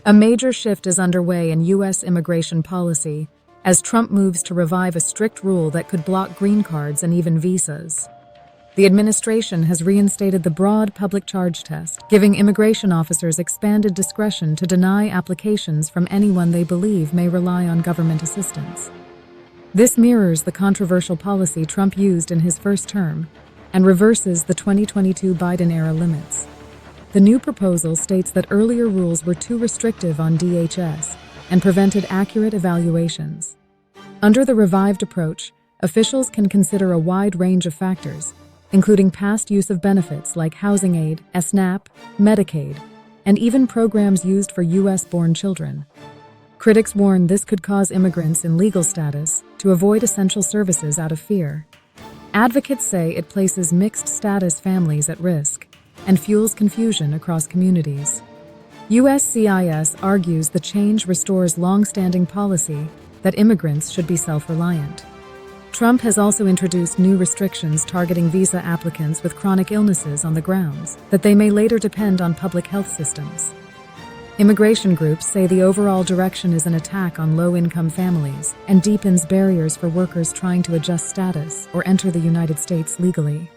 A major shift is underway in U.S. immigration policy as Trump moves to revive a strict rule that could block green cards and even visas. The administration has reinstated the broad public charge test, giving immigration officers expanded discretion to deny applications from anyone they believe may rely on government assistance. This mirrors the controversial policy Trump used in his first term and reverses the 2022 Biden-era limits. The new proposal states that earlier rules were too restrictive on DHS and prevented accurate evaluations. Under the revived approach, officials can consider a wide range of factors, including past use of benefits like housing aid, SNAP, Medicaid, and even programs used for U.S.-born children. Critics warn this could cause immigrants in legal status to avoid essential services out of fear. Advocates say it places mixed-status families at risk and fuels confusion across communities. USCIS argues the change restores long-standing policy that immigrants should be self-reliant. Trump has also introduced new restrictions targeting visa applicants with chronic illnesses on the grounds that they may later depend on public health systems. Immigration groups say the overall direction is an attack on low-income families and deepens barriers for workers trying to adjust status or enter the United States legally.